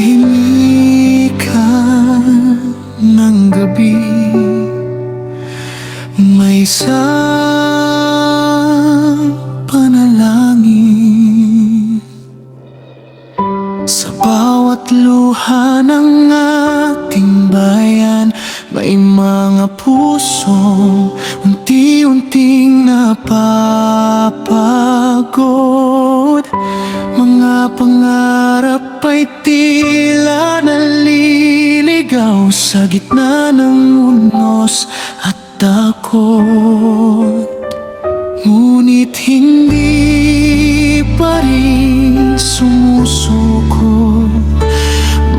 katahimikan ng gabi, may isang panalangin sa bawat luha ng ating bayan. May mga pusong unti-unting napapagod, mga pangarap ay tila naliligaw sa gitna ng unos at takot. Ngunit hindi pa rin sumusuko,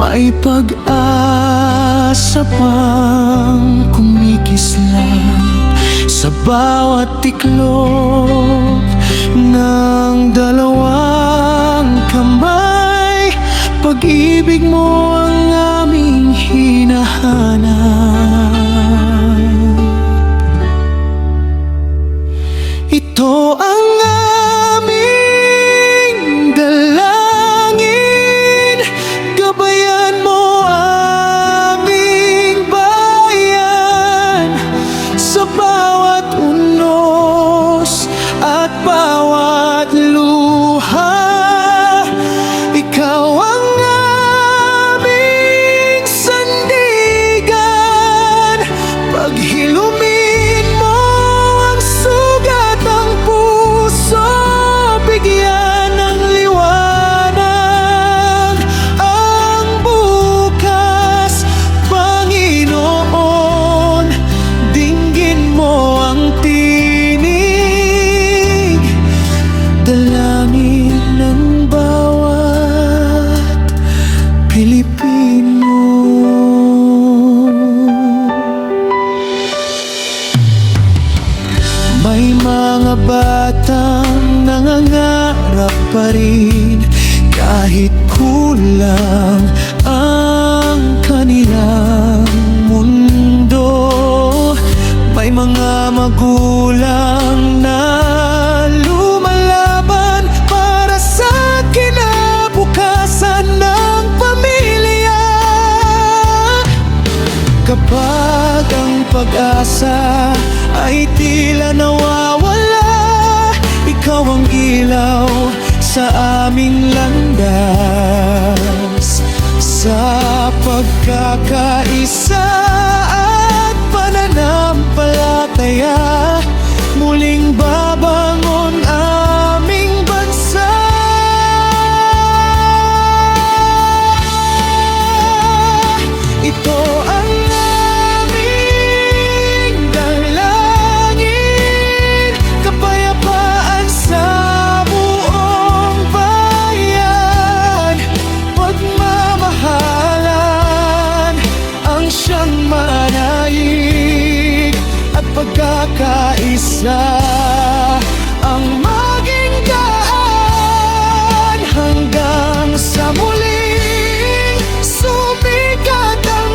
may pag-asa pang kumikislap sa bawat tiklop ng dalawang kamay. Pag-ibig mo ang aming hinahanap. Ito ang aming dalangin, gabayan mo aming bayan sa bawat unos at bawat luha. Ikaw ang aming sandigan, paghilumin mo ang sugat ng puso, bigyan ng liwanag ang bukas. Panginoon, dinggin mo ang tinig, dalangin ng bawat Pilipino. May mga batang nangangarap pa rin kahit kulang ang kanilang mundo. May mga magulang na lumalaban para sa kinabukasan ng pamilya. Kapag ang pag-asa ay tila nawawala, ikaw ang ilaw sa aming landas. Sa pagkakaisa at pananampalataya, muling babangon aming bansa. Ito ang aming dalangin, kapayapaan sa buong bayan, pagmamahalan ang siyang manaig, at pagkakaisa ang maging daan hanggang sa muling sumikat ang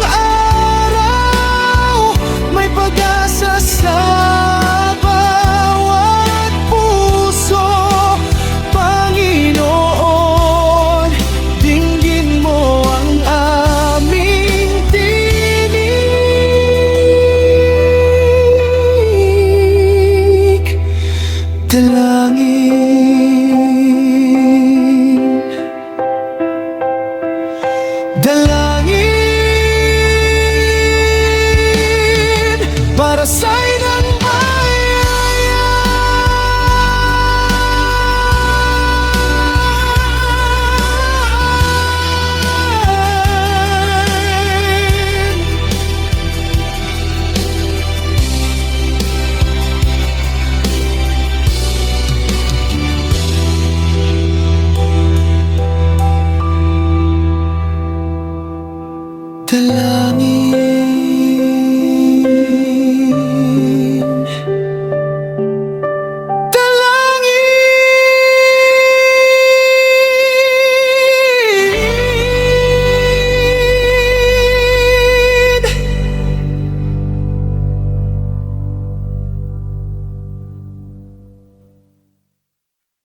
araw. May pag-asa sa bawat puso. Panginoon, dinggin mo ang aming tinig, dalangin, dalangin.